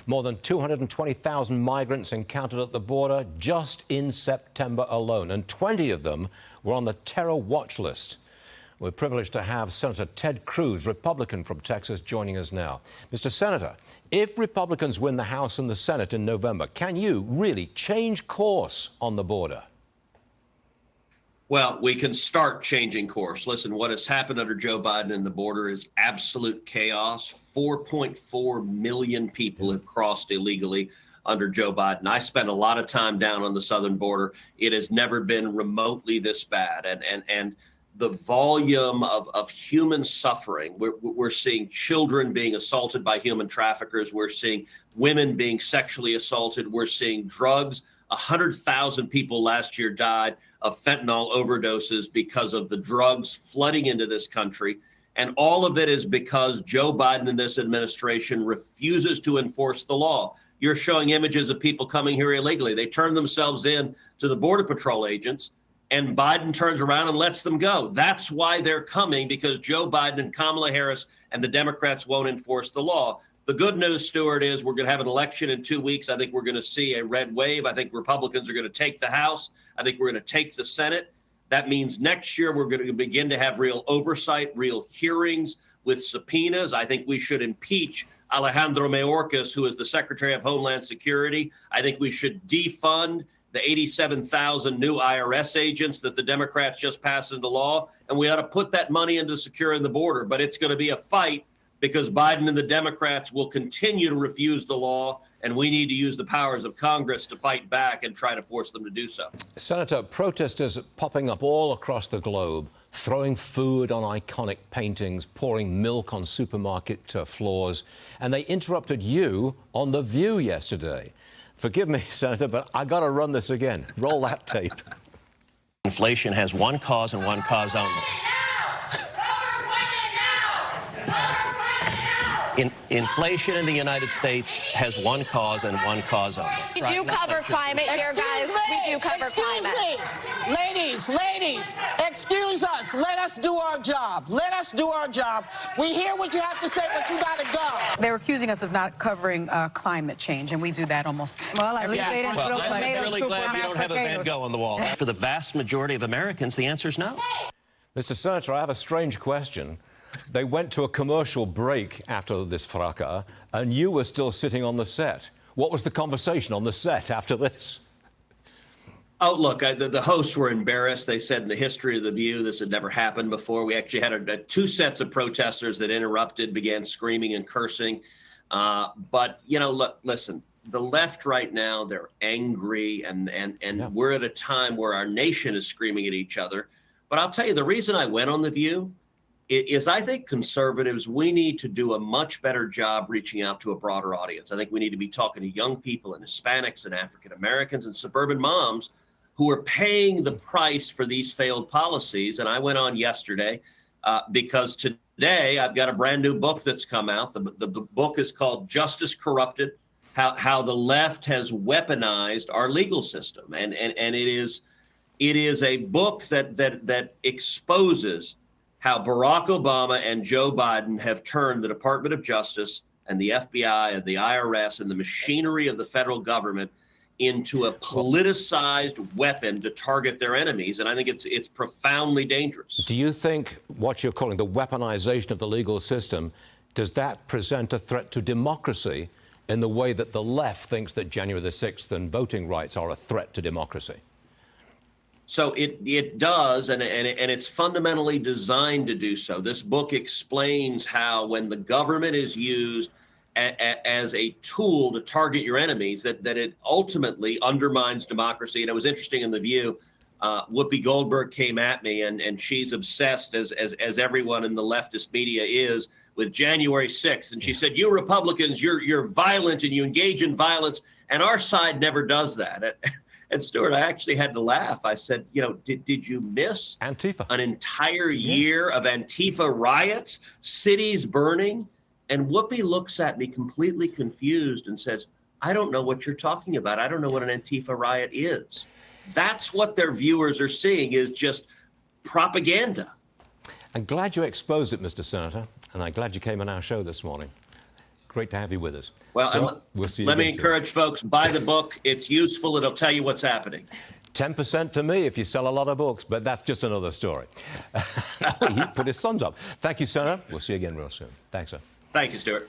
More than 220,000 migrants encountered at the border just in September alone, and 20 of them were on the terror watch list. We're privileged to have Senator Ted Cruz, Republican from Texas, joining us now. Mr. Senator, if Republicans win the House and the Senate in November, can you really change course on the border? Well, we can start changing course. Listen, what has happened under Joe Biden and the border is absolute chaos. 4.4 million people have crossed illegally under Joe Biden. I spent a lot of time down on the southern border. It has never been remotely this bad. And the volume of human suffering, we're seeing children being assaulted by human traffickers. We're seeing women being sexually assaulted. We're seeing drugs. 100,000 people last year died of fentanyl overdoses because of the drugs flooding into this country. And all of it is because Joe Biden and this administration refuses to enforce the law. You're showing images of people coming here illegally. They turn themselves in to the Border Patrol agents, and Biden turns around and lets them go. That's why they're coming, because Joe Biden and Kamala Harris and the Democrats won't enforce the law. The good news, Stuart, is we're going to have an election in 2 weeks. I think we're going to see a red wave. I think Republicans are going to take the House. I think we're going to take the Senate. That means next year we're going to begin to have real oversight, real hearings with subpoenas. I think we should impeach Alejandro Mayorkas, who is the Secretary of Homeland Security. I think we should defund the 87,000 new IRS agents that the Democrats just passed into law. And we ought to put that money into securing the border. But it's going to be a fight, because Biden and the Democrats will continue to refuse the law, and we need to use the powers of Congress to fight back and try to force them to do so. Senator, protesters popping up all across the globe, throwing food on iconic paintings, pouring milk on supermarket floors, and they interrupted you on The View yesterday. Forgive me, Senator, but I got to run this again. Roll that tape. Inflation has one cause and one cause only. Inflation in the United States has one cause and one cause only. We do cover climate here, guys. We do cover climate. Ladies, excuse us. Let us do our job. Let us do our job. We hear what you have to say, but you got to go. They're accusing us of not covering climate change, and we do that almost. Well, at least they didn't throw I'm really glad you don't have a Van Gogh on the wall. For the vast majority of Americans, the answer is no. Mr. Senator, I have a strange question. They went to a commercial break after this fracas, and you were still sitting on the set. What was the conversation on the set after this? Oh, look, the hosts were embarrassed. They said in the history of The View, this had never happened before. We actually had two sets of protesters that interrupted, began screaming and cursing. But, you know, look, listen, the left right now, they're angry, and we're at a time where our nation is screaming at each other. But I'll tell you, the reason I went on The View is I think conservatives, we need to do a much better job reaching out to a broader audience. I think we need to be talking to young people and Hispanics and African Americans and suburban moms who are paying the price for these failed policies. And I went on yesterday because today I've got a brand new book that's come out. The book is called Justice Corrupted: How the Left Has Weaponized Our Legal System. And it is a book that exposes how Barack Obama and Joe Biden have turned the Department of Justice and the FBI and the IRS and the machinery of the federal government into a politicized weapon to target their enemies. And I think it's profoundly dangerous. Do you think what you're calling the weaponization of the legal system, does that present a threat to democracy in the way that the left thinks that January the 6th and voting rights are a threat to democracy? So it does, and it's fundamentally designed to do so. This book explains how when the government is used as a tool to target your enemies, that it ultimately undermines democracy. And it was interesting in The View, Whoopi Goldberg came at me, and she's obsessed, as everyone in the leftist media is, with January 6th. And she said, you Republicans, you're violent and you engage in violence, and our side never does that. And Stuart, I actually had to laugh. I said, you know, did you miss Antifa? An entire year of Antifa riots, cities burning? And Whoopi looks at me completely confused and says, I don't know what you're talking about. I don't know what an Antifa riot is. That's what their viewers are seeing, is just propaganda. I'm glad you exposed it, Mr. Senator, and I'm glad you came on our show this morning. Great to have you with us. Well, so, we'll see you let me again soon. encourage folks, buy the book. It's useful. It'll tell you what's happening. 10% to me if you sell a lot of books, but that's just another story. He put his thumbs up. Thank you, Senator. We'll see you again real soon. Thanks, sir. Thank you, Stuart.